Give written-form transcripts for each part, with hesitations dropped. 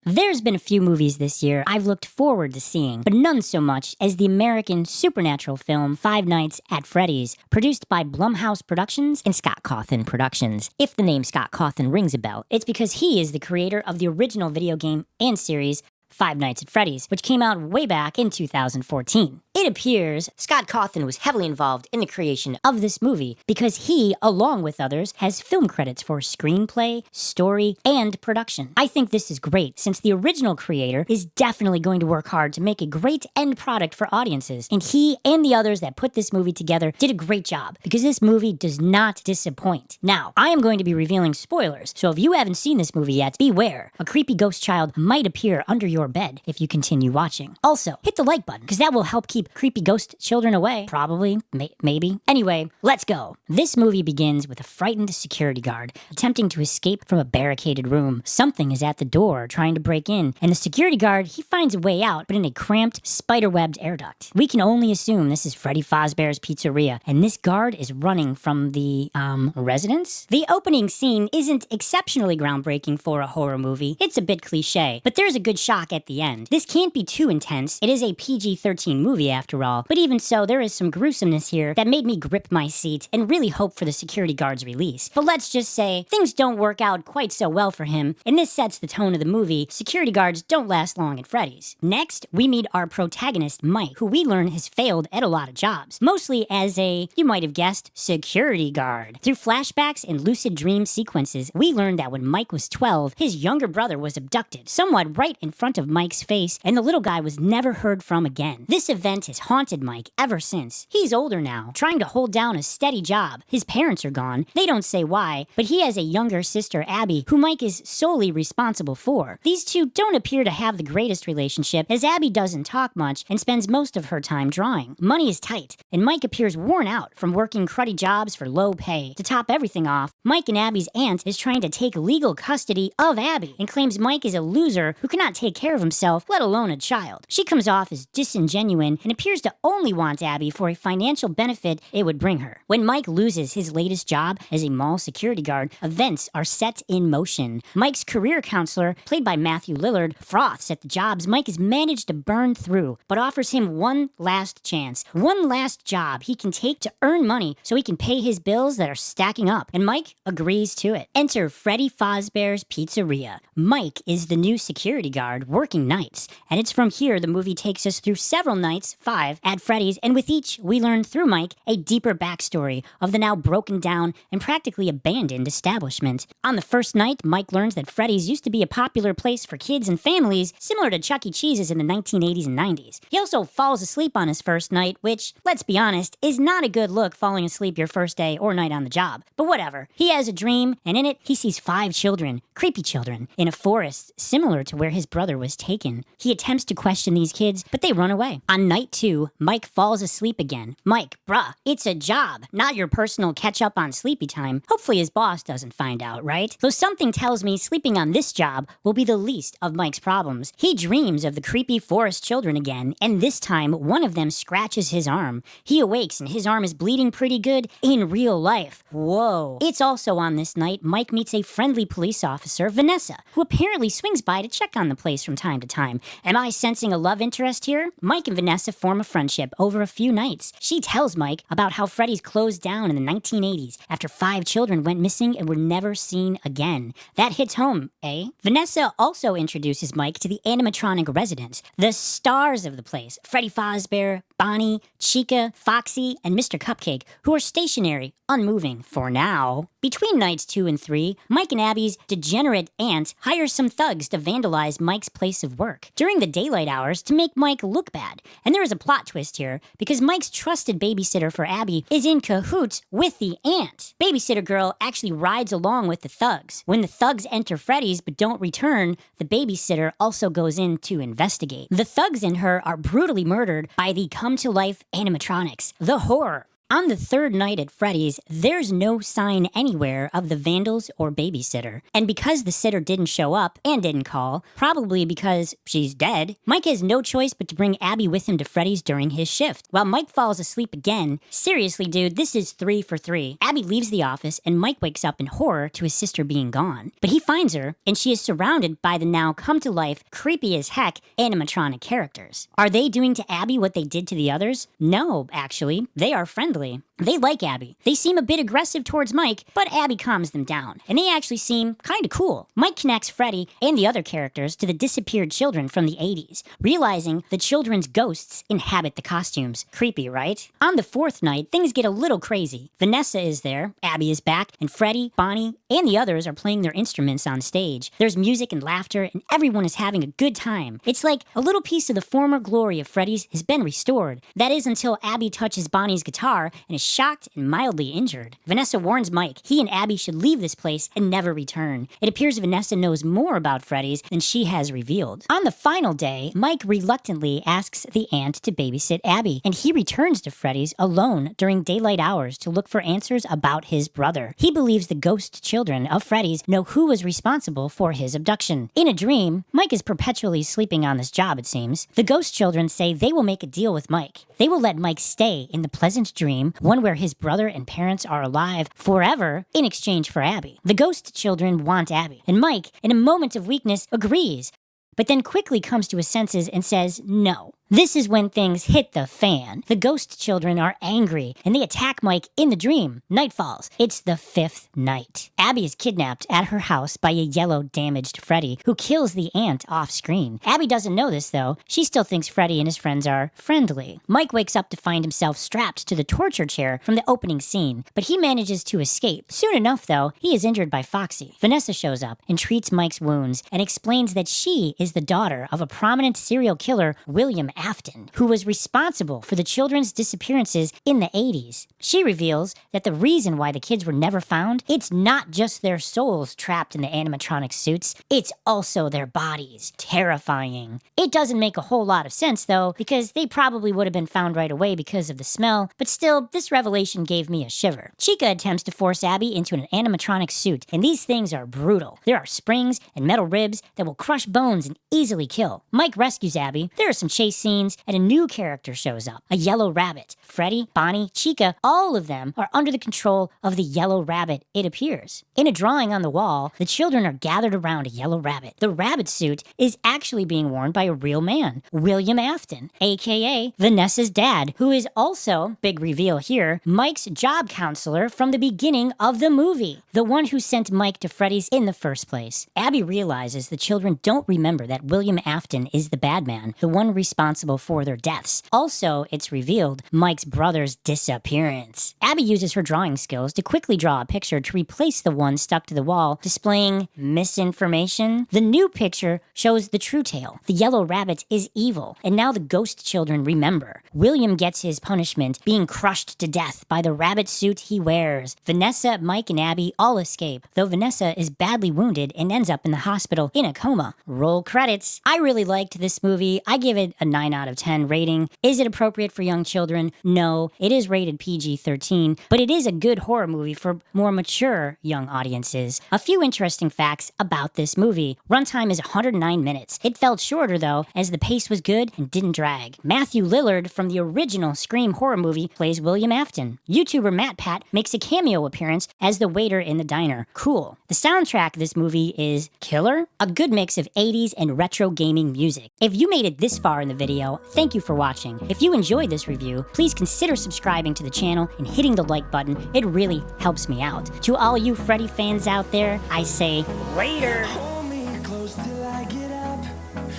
There's been a few movies this year I've looked forward to seeing, but none so much as the American supernatural film Five Nights at Freddy's, produced by Blumhouse Productions and Scott Cawthon Productions. If the name Scott Cawthon rings a bell, it's because he is the creator of the original video game and series Five Nights at Freddy's, which came out way back in 2014. It appears Scott Cawthon was heavily involved in the creation of this movie because he, along with others, has film credits for screenplay, story, and production. I think this is great since the original creator is definitely going to work hard to make a great end product for audiences, and he and the others that put this movie together did a great job because this movie does not disappoint. Now, I am going to be revealing spoilers, so if you haven't seen this movie yet, beware. A creepy ghost child might appear under your bed if you continue watching. Also, hit the like button because that will help keep creepy ghost children away. Probably. Maybe. Anyway, let's go. This movie begins with a frightened security guard attempting to escape from a barricaded room. Something is at the door trying to break in, and the security guard, he finds a way out, but in a cramped, spider-webbed air duct. We can only assume this is Freddy Fazbear's Pizzeria, and this guard is running from the, residence? The opening scene isn't exceptionally groundbreaking for a horror movie. It's a bit cliche, but there's a good shock at the end. This can't be too intense. It is a PG-13 movie after all, but even so, there is some gruesomeness here that made me grip my seat and really hope for the security guard's release. But let's just say, things don't work out quite so well for him, and this sets the tone of the movie. Security guards don't last long at Freddy's. Next, we meet our protagonist, Mike, who we learn has failed at a lot of jobs, mostly as a, you might have guessed, security guard. Through flashbacks and lucid dream sequences, we learned that when Mike was 12, his younger brother was abducted, somewhat right in front of Mike's face, and the little guy was never heard from again. This event has haunted Mike ever since. He's older now, trying to hold down a steady job. His parents are gone. They don't say why, but he has a younger sister, Abby, who Mike is solely responsible for. These two don't appear to have the greatest relationship, as Abby doesn't talk much and spends most of her time drawing. Money is tight, and Mike appears worn out from working cruddy jobs for low pay. To top everything off, Mike and Abby's aunt is trying to take legal custody of Abby and claims Mike is a loser who cannot take care of himself, let alone a child. She comes off as disingenuous and appears to only want Abby for a financial benefit it would bring her. When Mike loses his latest job as a mall security guard, events are set in motion. Mike's career counselor, played by Matthew Lillard, froths at the jobs Mike has managed to burn through, but offers him one last chance, one last job he can take to earn money so he can pay his bills that are stacking up, and Mike agrees to it. Enter Freddy Fazbear's Pizzeria. Mike is the new security guard working nights, and it's from here the movie takes us through several nights, 5, at Freddy's, and with each, we learn through Mike a deeper backstory of the now broken down and practically abandoned establishment. On the first night, Mike learns that Freddy's used to be a popular place for kids and families, similar to Chuck E. Cheese's in the 1980s and 90s. He also falls asleep on his first night, which, let's be honest, is not a good look falling asleep your first day or night on the job. But whatever. He has a dream, and in it, he sees 5 children, creepy children, in a forest similar to where his brother was taken. He attempts to question these kids, but they run away. On night 2, Mike falls asleep again. Mike, bruh, it's a job, not your personal catch-up on sleepy time. Hopefully his boss doesn't find out, right? Though something tells me sleeping on this job will be the least of Mike's problems. He dreams of the creepy forest children again, and this time one of them scratches his arm. He awakes and his arm is bleeding pretty good in real life. Whoa. It's also on this night Mike meets a friendly police officer, Vanessa, who apparently swings by to check on the place from time to time. Am I sensing a love interest here? Mike and Vanessa form a friendship over a few nights. She tells Mike about how Freddy's closed down in the 1980s after 5 children went missing and were never seen again. That hits home, eh? Vanessa also introduces Mike to the animatronic residents, the stars of the place, Freddy Fazbear, Bonnie, Chica, Foxy, and Mr. Cupcake, who are stationary, unmoving for now. Between nights 2 and 3, Mike and Abby's degenerate aunt hires some thugs to vandalize Mike's place of work during the daylight hours to make Mike look bad. And there is a plot twist here, because Mike's trusted babysitter for Abby is in cahoots with the aunt. Babysitter girl actually rides along with the thugs. When the thugs enter Freddy's but don't return, the babysitter also goes in to investigate. The thugs and her are brutally murdered by the come-to-life animatronics. The horror. On the third night at Freddy's, there's no sign anywhere of the vandals or babysitter. And because the sitter didn't show up and didn't call, probably because she's dead, Mike has no choice but to bring Abby with him to Freddy's during his shift. While Mike falls asleep again, seriously dude, this is 3 for 3. Abby leaves the office and Mike wakes up in horror to his sister being gone. But he finds her, and she is surrounded by the now come-to-life, creepy as heck animatronic characters. Are they doing to Abby what they did to the others? No, actually. They are friendly. They like Abby. They seem a bit aggressive towards Mike, but Abby calms them down, and they actually seem kinda cool. Mike connects Freddy and the other characters to the disappeared children from the 80s, realizing the children's ghosts inhabit the costumes. Creepy, right? On the fourth night, things get a little crazy. Vanessa is there, Abby is back, and Freddy, Bonnie, and the others are playing their instruments on stage. There's music and laughter, and everyone is having a good time. It's like a little piece of the former glory of Freddy's has been restored. That is until Abby touches Bonnie's guitar and is shocked and mildly injured. Vanessa warns Mike he and Abby should leave this place and never return. It appears Vanessa knows more about Freddy's than she has revealed. On the final day, Mike reluctantly asks the aunt to babysit Abby, and he returns to Freddy's alone during daylight hours to look for answers about his brother. He believes the ghost children of Freddy's know who was responsible for his abduction. In a dream, Mike is perpetually sleeping on this job, it seems. The ghost children say they will make a deal with Mike. They will let Mike stay in the pleasant dream, one where his brother and parents are alive forever, in exchange for Abby. The ghost children want Abby, and Mike, in a moment of weakness, agrees, but then quickly comes to his senses and says no. This is when things hit the fan. The ghost children are angry, and they attack Mike in the dream. Night falls. It's the 5th night. Abby is kidnapped at her house by a yellow, damaged Freddy, who kills the aunt off-screen. Abby doesn't know this, though. She still thinks Freddy and his friends are friendly. Mike wakes up to find himself strapped to the torture chair from the opening scene, but he manages to escape. Soon enough, though, he is injured by Foxy. Vanessa shows up and treats Mike's wounds and explains that she is the daughter of a prominent serial killer, William Afton, who was responsible for the children's disappearances in the 80s. She reveals that the reason why the kids were never found, it's not just their souls trapped in the animatronic suits, it's also their bodies. Terrifying. It doesn't make a whole lot of sense, though, because they probably would have been found right away because of the smell, but still, this revelation gave me a shiver. Chica attempts to force Abby into an animatronic suit, and these things are brutal. There are springs and metal ribs that will crush bones and easily kill. Mike rescues Abby. There are some chase scenes, and a new character shows up, a yellow rabbit. Freddy, Bonnie, Chica, all of them are under the control of the yellow rabbit, it appears. In a drawing on the wall, the children are gathered around a yellow rabbit. The rabbit suit is actually being worn by a real man, William Afton, aka Vanessa's dad, who is also, big reveal here, Mike's job counselor from the beginning of the movie, the one who sent Mike to Freddy's in the first place. Abby realizes the children don't remember that William Afton is the bad man, the one responsible for their deaths. Also, it's revealed Mike's brother's disappearance. Abby uses her drawing skills to quickly draw a picture to replace the one stuck to the wall, displaying misinformation. The new picture shows the true tale. The yellow rabbit is evil, and now the ghost children remember. William gets his punishment, being crushed to death by the rabbit suit he wears. Vanessa, Mike, and Abby all escape, though Vanessa is badly wounded and ends up in the hospital in a coma. Roll credits. I really liked this movie. I give it a 9 out of 10 rating. Is it appropriate for young children? No, it is rated PG-13, but it is a good horror movie for more mature young audiences. A few interesting facts about this movie. Runtime is 109 minutes. It felt shorter though, as the pace was good and didn't drag. Matthew Lillard from the original Scream horror movie plays William Afton. YouTuber Matt Pat makes a cameo appearance as the waiter in the diner. Cool. The soundtrack of this movie is killer. A good mix of 80s and retro gaming music. If you made it this far in the video, thank you for watching. If you enjoyed this review, please consider subscribing to the channel and hitting the like button. It really helps me out. To all you Freddy fans out there, I say, later! Hold me close till I get up.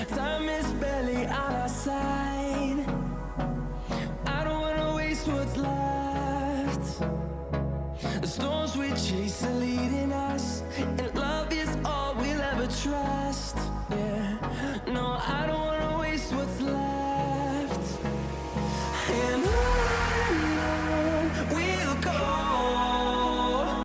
Time is barely on our side. I don't wanna waste what's left. The storms we chase are leading us, and love